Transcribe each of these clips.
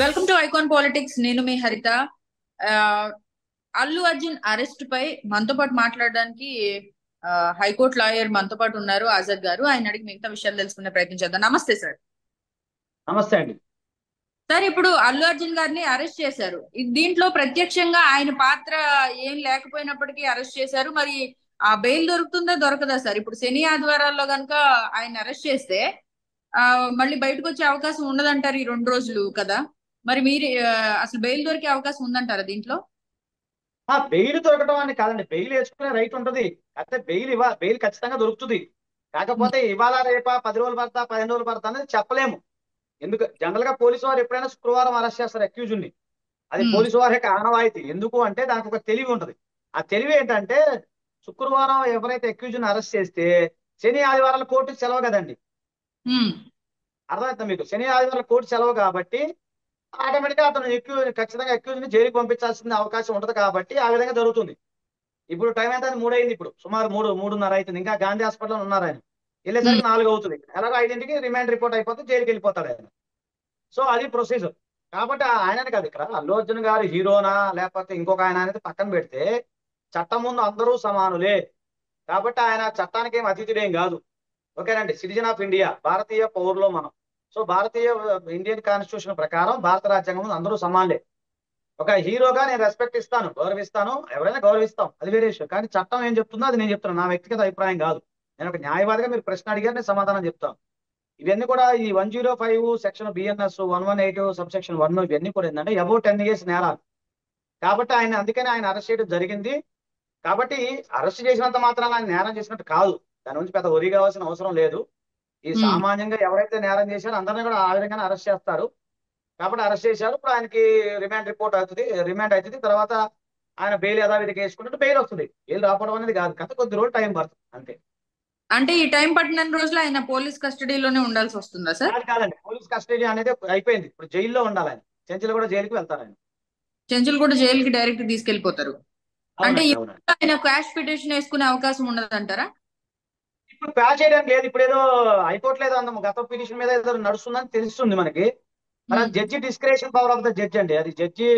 Welcome to icon politics. నేను మీ హరిత. ఆ, అల్లు అర్జున్ అరెస్ట్ పై మనతో పాటు మాట్లాడడానికి ఆ, హైకోర్టు లాయర్ మనతో పాటు ఉన్నారు, ఆజాద్ గారు. ఆయన అడిగి మిగతా విషయాలు తెలుసుకునే ప్రయత్నం చేద్దాం. నమస్తే సార్. నమస్తే అండి. సార్, ఇప్పుడు అల్లు అర్జున్ గారిని అరెస్ట్ చేశారు. దీంట్లో ప్రత్యక్షంగా ఆయన పాత్ర ఏం లేకపోయినప్పటికీ అరెస్ట్ చేశారు. మరి ఆ బెయిల్ దొరుకుతుందా దొరకదా సార్? ఇప్పుడు శని ఆదివారాల్లో గనుక ఆయన అరెస్ట్ చేస్తే ఆ మళ్ళీ బయటకు వచ్చే అవకాశం ఉండదంటారు ఈ 2 రోజులు కదా. మరి మీరు అసలు బెయిల్ దొరికే అవకాశం ఉందంటారా దీంట్లో? బెయిల్ దొరకడం అని కాదండి, బెయిల్ వేసుకునే రైట్ ఉంటది. అయితే బెయిల్ ఖచ్చితంగా దొరుకుతుంది. కాకపోతే ఇవాళ రేపా 10 రోజులు పడతా 15 రోజులు పడతా అనేది చెప్పలేము. ఎందుకు జనరల్ గా పోలీసు వారు ఎప్పుడైనా శుక్రవారం అరెస్ట్ చేస్తారు అక్యూజ్డ్ ని. అది ఉమ్, పోలీసు వారి యొక్క ఆనవాయితీ. ఎందుకు అంటే దానికి ఒక తెలివి ఉంటది. ఆ తెలివి ఏంటంటే శుక్రవారం ఎవరైతే అక్యూజ్డ్ ని అరెస్ట్ చేస్తే శని ఆదివారాలు కోర్టుకి సెలవు కదండి. ఉమ్, అర్థమవుతుంది మీకు? శని ఆదివారాలు కోర్టు సెలవు కాబట్టి ఆటోమేటిక్ గా అతను ఖచ్చితంగా అక్యూజ్ ని జైలుకి పంపించాల్సిన అవకాశం ఉంటది కాబట్టి ఆ విధంగా జరుగుతుంది. ఇప్పుడు టైం ఎంత? 3 అయింది. ఇప్పుడు సుమారు 3:30 అవుతుంది. ఇంకా గాంధీ హాస్పిటల్లో ఉన్నారు ఆయన. ఉమ్. వెళ్ళేసరికి 4 అవుతుంది. ఎలాగో 5ంటికి రిమాండ్ రిపోర్ట్ అయిపోతే జైలుకి వెళ్ళిపోతాడు ఆయన. సో అది ప్రొసీజర్. కాబట్టి ఆయనని కాదు, ఇక్కడ అల్లు అర్జున్ గారు హీరోనా లేకపోతే ఇంకొక ఆయన అనేది పక్కన పెడితే చట్టం ముందు అందరూ సమానులే. కాబట్టి ఆయన చట్టానికి ఏం అతిథుడేం కాదు. ఓకేనండి. సిటిజన్ ఆఫ్ ఇండియా, భారతీయ పౌరులు మనం. సో భారతీయ ఇండియన్ కాన్స్టిట్యూషన్ ప్రకారం భారత రాజ్యాంగం ముందు అందరూ సమానులే. ఒక హీరోగా నేను రెస్పెక్ట్ ఇస్తాను, గౌరవిస్తాను. ఎవరైనా గౌరవిస్తాం, అది వేరే విషయం. కానీ చట్టం ఏం చెప్తుందో అది నేను చెప్తున్నాను, నా వ్యక్తిగత అభిప్రాయం కాదు. నేను ఒక న్యాయవాదిగా మీరు ప్రశ్న అడిగారు, నేను సమాధానం చెప్తాను. ఇవన్నీ కూడా ఈ 105 సెక్షన్ బిఎన్ఎస్ 118 సబ్ సెక్షన్ 1 ఇవన్నీ కూడా ఏంటంటే అబౌవ్ 10 years నేరాలు. కాబట్టి అందుకని ఆయన అరెస్ట్ చేయడం జరిగింది. కాబట్టి అరెస్ట్ చేసినంత మాత్రాన ఆయన నేరం చేసినట్టు కాదు. దాని నుంచి పెద్ద ఒరి కావాల్సిన అవసరం లేదు. ఈ ఉమ్. సామాన్యంగా ఎవరైతే నేరం చేశారో అందరినీ కూడా ఆ విధంగానే అరెస్ట్ చేస్తారు. కాబట్టి అరెస్ట్ చేశారు. ఇప్పుడు ఆయనకి రిమాండ్ అవుతుంది. తర్వాత ఆయన బెయిల్ యథావిధిగా వేసుకుంటే బెయిల్ వస్తుంది. బెయిల్ రావడం అనేది కాదు, కథ కొద్ది రోజులు టైం పడుతుంది అంతే. అంటే ఈ టైం పట్టిన రోజులు ఆయన పోలీస్ కస్టడీలోనే ఉండాల్సి వస్తుందా సార్? కాదండి, పోలీస్ కస్టడీ అనేది అయిపోయింది. ఇప్పుడు జైల్లో ఉండాలి ఆయన. చెంచులు కూడా జైలుకి వెళ్తారు ఆయన. చెంచులు కూడా జైలుకి డైరెక్ట్ తీసుకెళ్లిపోతారు. అంటే అవునండి, అవునండి. ఇప్పుడు ఆయన క్వాష్ పిటిషన్ వేసుకునే అవకాశం ఉండదంటారా? ఇప్పుడు ప్యాచ్ చేయడానికి లేదు. ఇప్పుడు ఏదో హైకోర్టులో ఏదో గత పిటిషన్ మీద ఏదో నడుస్తుందని తెలుస్తుంది మనకి. మరి ఉమ్. అది judge discretion power of the judge అండి. అది జడ్జి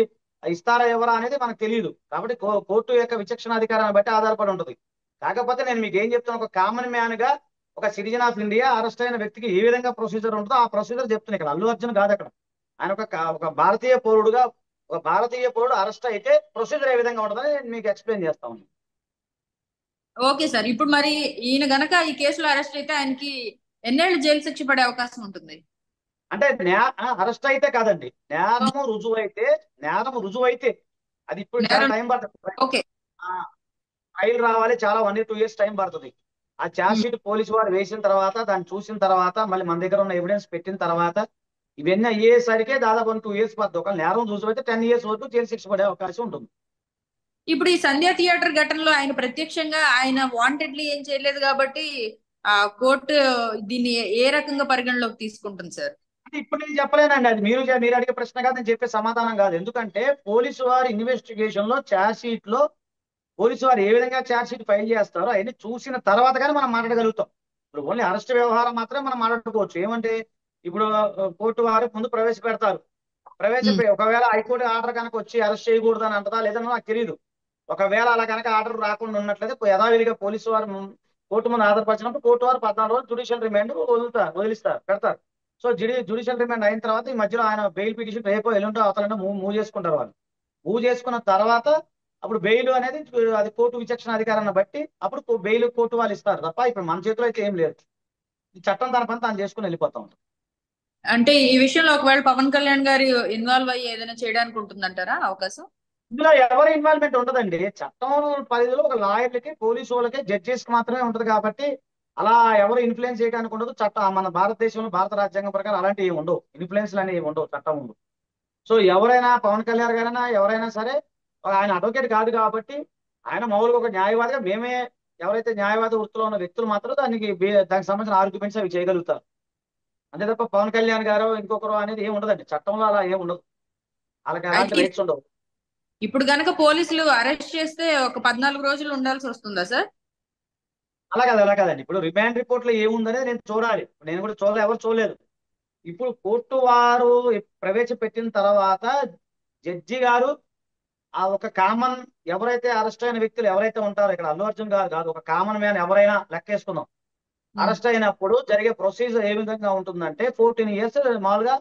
ఇస్తారా ఎవరా అనేది మనకు తెలియదు. కాబట్టి కోర్టు యొక్క విచక్షణ అధికారాన్ని బట్టి ఆధారపడి ఉంటుంది. కాకపోతే నేను మీకు ఏం చెప్తాను, ఒక కామన్ మ్యాన్ గా ఒక సిటిజన్ ఆఫ్ ఇండియా అరెస్ట్ అయిన వ్యక్తికి ఏ విధంగా ప్రొసీజర్ ఉంటుందో ఆ ప్రొసీజర్ చెప్తున్నాను. ఇక్కడ అల్లు అర్జున్ కాదు అక్కడ. ఆయన ఒక భారతీయ పౌరుడుగా, ఒక భారతీయ పౌరుడు అరెస్ట్ అయితే ప్రొసీజర్ ఏ విధంగా ఉంటుందని నేను మీకు ఎక్స్ప్లెయిన్ చేస్తా ఉన్నాను. Okay sir. ఇప్పుడు మరి ఈయన గనక ఈ కేసులో అరెస్ట్ అయితే ఆయనకి ఎన్నేళ్ళు జైలు శిక్ష పడే అవకాశం ఉంటుంది? అంటే అరెస్ట్ అయితే కాదండి, నేరము రుజువైతే అది ఇప్పుడు చాలా నేరం. టైం పడుతుంది. ఓకే. ఫైల్ రావాలి, చాలా 1 2 years టైం పడుతుంది. ఆ ఛార్జ్ ఉమ్. షీట్ పోలీసు వారు వేసిన తర్వాత, దాన్ని చూసిన తర్వాత, మళ్ళీ మన దగ్గర ఉన్న ఎవిడెన్స్ పెట్టిన తర్వాత ఇవన్నీ అయ్యేసరికి దాదాపు 2 years పడుతుంది. ఒక నేరం రుజువైతే 10 years వరకు జైలు శిక్ష పడే అవకాశం ఉంటుంది. ఇప్పుడు ఈ సంధ్య థియేటర్ ఘటనలో ఆయన ప్రత్యక్షంగా ఆయన వాంటెడ్లీ ఏం చేయలేదు కాబట్టి ఆ కోర్టు దీన్ని ఏ రకంగా పరిగణలోకి తీసుకుంటుంది సార్? అంటే ఇప్పుడు నేను చెప్పలేనండి, అది మీరు అడిగే ప్రశ్న కాదు, నేను చెప్పే సమాధానం కాదు. ఎందుకంటే పోలీసు వారి ఇన్వెస్టిగేషన్ లో ఛార్జ్ షీట్ లో పోలీసు వారు ఏ విధంగా ఛార్జ్ షీట్ ఫైల్ చేస్తారో అవన్నీ చూసిన తర్వాత కానీ మనం మాట్లాడగలుగుతాం. ఇప్పుడు ఓన్లీ అరెస్ట్ వ్యవహారం మాత్రమే మనం మాట్లాడుకోవచ్చు. ఏమంటే ఇప్పుడు కోర్టు వారు ముందు ప్రవేశపెడతారు. ఉమ్. ఒకవేళ హైకోర్టు ఆర్డర్ కనుక వచ్చి అరెస్ట్ చేయకూడదు అని అంటదా లేదని నాకు తెలియదు. ఒకవేళ అలా కనుక ఆర్డర్ రాకుండా ఉన్నట్లయితే యథావిధిగా పోలీసు వారు కోర్టు ముందు ఆధారపరిచినప్పుడు కోర్టు వారు 14 రోజులు జ్యుడిషియల్ రిమాండ్ పెడతారు. సో జ్యుడిషియల్ రిమాండ్ అయిన తర్వాత ఈ మధ్యలో ఆయన బెయిల్ పిటిషన్ రేపో ఎల్లుంటో అవతలంటే మూవ్ చేసుకుంటారు వాళ్ళు. మూవ్ చేసుకున్న తర్వాత అప్పుడు బెయిల్ అనేది అది కోర్టు విచక్షణ అధికారాన్ని బట్టి అప్పుడు బెయిల్ కోర్టు వాళ్ళు ఇస్తారు తప్ప ఇప్పుడు మన చేతిలో అయితే ఏం లేదు. ఈ చట్టం తన పని తాను చేసుకుని వెళ్ళిపోతా ఉంటుంది. అంటే ఈ విషయంలో ఒకవేళ పవన్ కళ్యాణ్ గారు ఇన్వాల్వ్ అయ్యి ఏదైనా చేయడానికి ఉంటుందంటారా అవకాశం? ఇందులో ఎవరి ఇన్వాల్వ్మెంట్ ఉండదండి. చట్టం పరిధిలో ఒక లాయర్లకి, పోలీసు వాళ్ళకి, జడ్జెస్ కి మాత్రమే ఉంటది. కాబట్టి అలా ఎవరు ఇన్ఫ్లుయెన్స్ చేయడానికి ఉండదు. చట్టం మన భారతదేశంలో భారత రాజ్యాంగం ప్రకారం అలాంటివి ఏమి ఉండవు. ఇన్ఫ్లుయెన్స్లు అనేవి ఉండవు, చట్టం ఉండవు. సో ఎవరైనా పవన్ కళ్యాణ్ గారైనా ఎవరైనా సరే, ఆయన అడ్వకేట్ కాదు కాబట్టి ఆయన మామూలుగా ఒక న్యాయవాదిగా ఎవరైతే న్యాయవాద వృత్తిలో ఉన్న వ్యక్తులు మాత్రం దానికి సంబంధించిన ఆర్గ్యుమెంట్స్ అవి చేయగలుగుతారు. అంతే తప్ప పవన్ కళ్యాణ్ గారు ఇంకొకరు అనేది ఏమి ఉండదండి. చట్టంలో అలా ఏమి ఉండదు. వాళ్ళకి అయితే ఎలాంటి రైట్స్ ఉండవు. ఇప్పుడు గనక పోలీసులు అరెస్ట్ చేస్తే ఒక 14 రోజులు ఉండాల్సి వస్తుందా సార్? అలా కాదండి. ఇప్పుడు రిమాండ్ రిపోర్ట్ లో ఏముందనేది నేను చూడాలి. నేను కూడా చూడలే, ఎవరు చూడలేదు. ఇప్పుడు కోర్టు వారు ప్రవేశపెట్టిన తర్వాత జడ్జి గారు ఆ ఒక కామన్ ఎవరైతే అరెస్ట్ అయిన వ్యక్తులు ఎవరైతే ఉంటారో, ఇక్కడ అల్లు అర్జున్ గారు కాదు, ఒక కామన్ మ్యాన్ ఎవరైనా లెక్కేసుకుందాం, ఉమ్, అరెస్ట్ అయినప్పుడు జరిగే ప్రొసీజర్ ఏ విధంగా ఉంటుందంటే 14 years మామూలుగా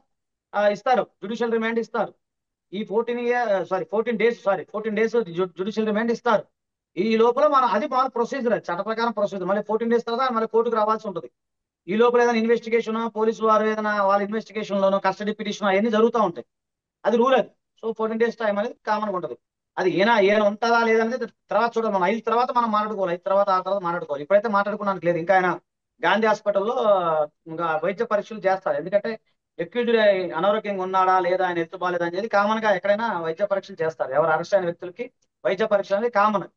ఇస్తారు, జుడిషియల్ రిమాండ్ ఇస్తారు. ఈ 14 డేస్ జుడిషియల్ రిమాండ్ ఇస్తారు. ఈ లోపల మనం అది మామూలు ప్రొసీజర్, అది చట్ట ప్రకారం ప్రొసీజర్. మళ్ళీ 14 days తర్వాత మళ్ళీ కోర్టుకు రావాల్సి ఉంటుంది. ఈ లోపల ఏదైనా ఇన్వెస్టిగేషన్, పోలీసు వారు ఏదైనా వాళ్ళ ఇన్వెస్టిగేషన్ లోనో కస్టడీ పిటిషన్ అవన్నీ జరుగుతూ ఉంటాయి. అది రూల్ అది. సో 14 days టైం అనేది కామన్ గా ఉంటుంది. అది ఈయన ఉంటుందా లేదనేది తర్వాత చూడాలి. మనం 5 తర్వాత మనం మాట్లాడుకోవాలి, 5 తర్వాత ఆ తర్వాత మాట్లాడుకోవాలి. ఇప్పుడైతే మాట్లాడుకోవడానికి లేదు. ఇంకా ఆయన గాంధీ హాస్పిటల్లో ఇంకా వైద్య పరీక్షలు చేస్తారు. ఎందుకంటే ఎక్యూజ్డ్ అనారోగ్యంగా ఉన్నాడా లేదా, ఆయన ఎత్తు బాగాలేదా అనేది కామన్ గా ఎక్కడైనా వైద్య పరీక్షలు చేస్తారు. ఎవరు అరెస్ట్ అయిన వ్యక్తులకి వైద్య పరీక్ష అనేది కామన్.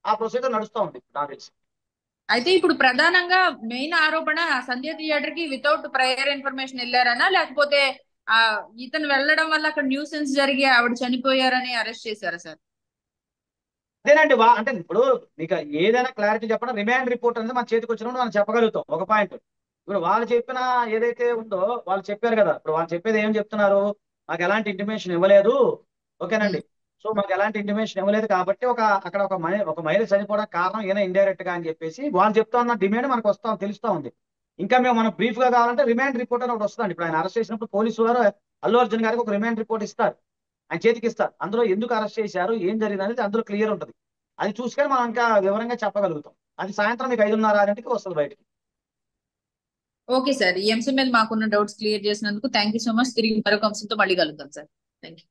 ఆ ప్రొసీజర్ నడుస్తూ ఉంది నాకు తెలిసి. అయితే ఇప్పుడు ప్రధానంగా మెయిన్ ఆరోపణ సంధ్య థియేటర్ కి వితౌట్ ప్రయర్ ఇన్ఫర్మేషన్ వెళ్ళారనా, లేకపోతే ఆ ఇతను వెళ్ళడం వల్ల అక్కడ న్యూసెన్స్ జరిగి ఆవిడ చనిపోయారని అరెస్ట్ చేశారా సార్? అదేనండి, అంటే ఇప్పుడు మీకు ఏదైనా క్లారిటీ చెప్పడం, రిమాండ్ రిపోర్ట్ అనేది మన చేతికి వచ్చినప్పుడు మనం చెప్పగలుగుతాం ఒక పాయింట్. ఇప్పుడు వాళ్ళు చెప్పిన ఏదైతే ఉందో వాళ్ళు చెప్పారు కదా, ఇప్పుడు వాళ్ళు చెప్పేది ఏం చెప్తున్నారు, మాకు ఎలాంటి ఇంటిమేషన్ ఇవ్వలేదు, ఉమ్, ఓకేనండి. సో మాకు ఎలాంటి ఇంటిమేషన్ ఇవ్వలేదు కాబట్టి అక్కడ ఒక మహిళ చనిపోవడానికి కారణం ఈయన ఇండైరెక్ట్ గా అని చెప్పేసి వాళ్ళు చెప్తా డిమాండ్ మనకు తెలుస్తా ఉంది. ఇంకా మనం బ్రీఫ్ గా కావాలంటే రిమాండ్ రిపోర్ట్ అని ఒకటి వస్తుంది. ఇప్పుడు ఆయన అరెస్ట్ చేసినప్పుడు పోలీసు వారు అల్లు అర్జున్ గారికి ఒక రిమాండ్ రిపోర్ట్ ఇస్తారు, ఆయన చేతికి ఇస్తారు. అందులో ఎందుకు అరెస్ట్ చేశారు, ఏం జరిగింది అనేది అందులో క్లియర్ ఉంటుంది. అది చూసుకొని మనం ఇంకా వివరంగా చెప్పగలుగుతాం. అది సాయంత్రం మీకు 5:30 వస్తుంది బయటికి. ఓకే సార్, ఈ అంశం మీద మాకున్న డౌట్స్ క్లియర్ చేసినందుకు థ్యాంక్ యూ సో మచ్. తిరిగి మరొక అంశంతో మళ్ళీ కలుద్దాం సార్. Thank you.